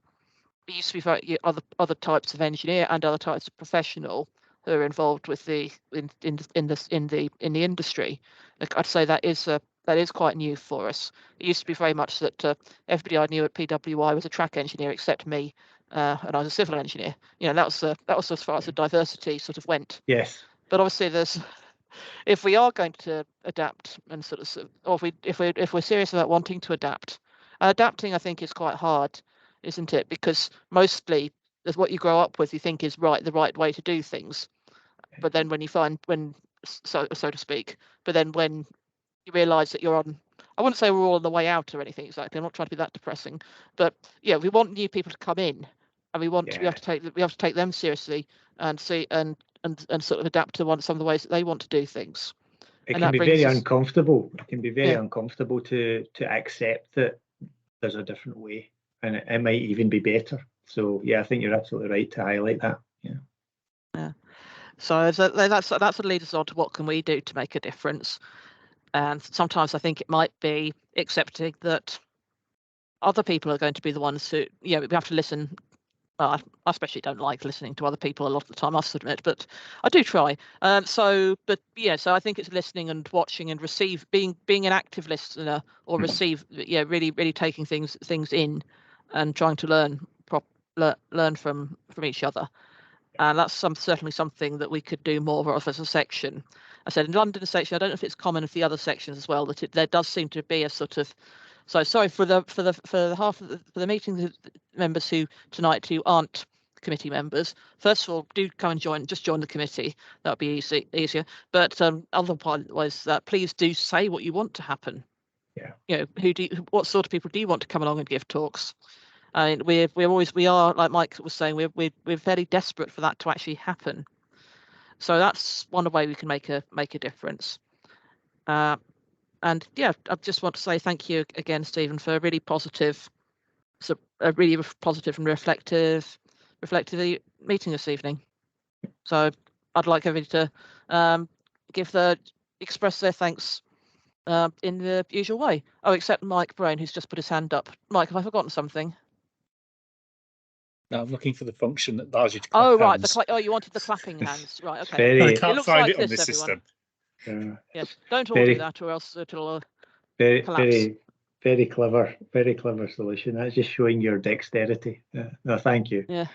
It used to be very other types of engineer and other types of professional who are involved with in the industry. I'd say that is quite new for us. It used to be very much that everybody I knew at PWI was a track engineer except me, and I was a civil engineer. That was as far as the diversity sort of went. Yes. But obviously, if we are going to adapt and or if we're serious about wanting to adapt, adapting I think is quite hard, isn't it? Because mostly that's what you grow up with, you think is the right way to do things. But then when you find so to speak, but then when you realise that you're on, I wouldn't say we're all on the way out or anything exactly. I'm not trying to be that depressing, but yeah, we want new people to come in, and we have to take them seriously and see and sort of adapt to some of the ways that they want to do things. It can be very uncomfortable. It can be very uncomfortable to accept that there's a different way, and it might even be better. So yeah, I think you're absolutely right to highlight that. Yeah. So that's what leads us on to what can we do to make a difference. And sometimes I think it might be accepting that other people are going to be the ones who, we have to listen. Well, I especially don't like listening to other people a lot of the time, I must admit, but I do try. So I think it's listening and watching and being an active listener or really, really taking things in, and trying to learn from each other. And that's certainly something that we could do more of as a section. I said in London Section, I don't know if it's common for the other sections as well, that there does seem to be a sort of. So sorry for the meeting members who aren't committee members. First of all, do come and join the committee. That would be easier. But otherwise, please do say what you want to happen. Yeah. You know, what sort of people do you want to come along and give talks? I mean, we are, like Mike was saying, we're fairly desperate for that to actually happen. So that's one way we can make a difference. And yeah, I just want to say thank you again, Stephen, for a really positive and reflective meeting this evening. So I'd like everybody to express their thanks in the usual way. Oh, except Mike Brown, who's just put his hand up. Mike, have I forgotten something? No, I'm looking for the function that allows you to clap hands. Right. You wanted the clapping hands. Right. Okay. I can't find it on this system. Yes. Don't all do that, or else it'll collapse. Very clever solution. That's just showing your dexterity. No, thank you. Yeah.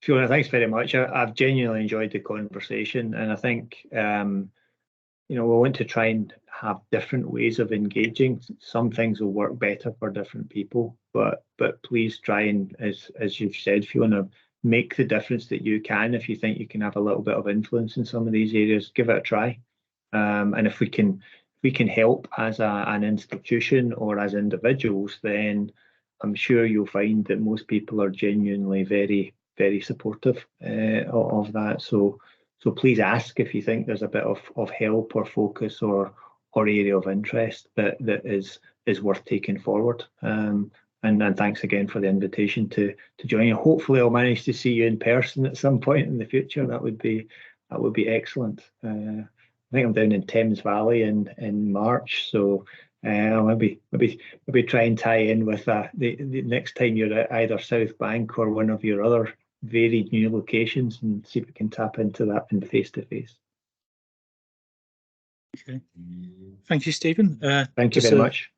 Fiona, thanks very much. I've genuinely enjoyed the conversation, and I think we want to try and have different ways of engaging. Some things will work better for different people, but please try and, as you've said, Fiona, make the difference that you can. If you think you can have a little bit of influence in some of these areas, give it a try. And if we can help as an institution or as individuals, then I'm sure you'll find that most people are genuinely very, very supportive of that. So please ask if you think there's a bit of help or focus or area of interest that is worth taking forward. And thanks again for the invitation to join. Hopefully I'll manage to see you in person at some point in the future. That would be excellent. I think I'm down in Thames Valley in March, so I'll maybe try and tie in with the next time you're at either South Bank or one of your other varied new locations, and see if we can tap into that in face to face. Okay, thank you, Stephen. Thank you very much.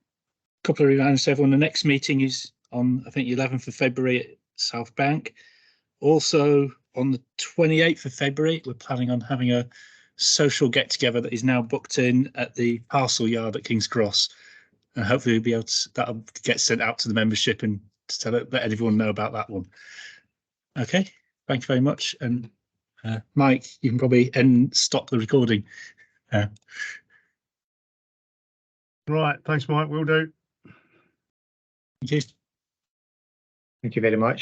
A couple of reminders to everyone. The next meeting is on, I think, 11th of February at South Bank. Also on the 28th of February, we're planning on having a social get together that is now booked in at the parcel yard at King's Cross, and hopefully we'll be able to, that'll get sent out to the membership and to let everyone know about that one. Okay, thank you very much. And Mike, you can probably stop the recording. Right, thanks, Mike. Will do. Thank you. Thank you very much.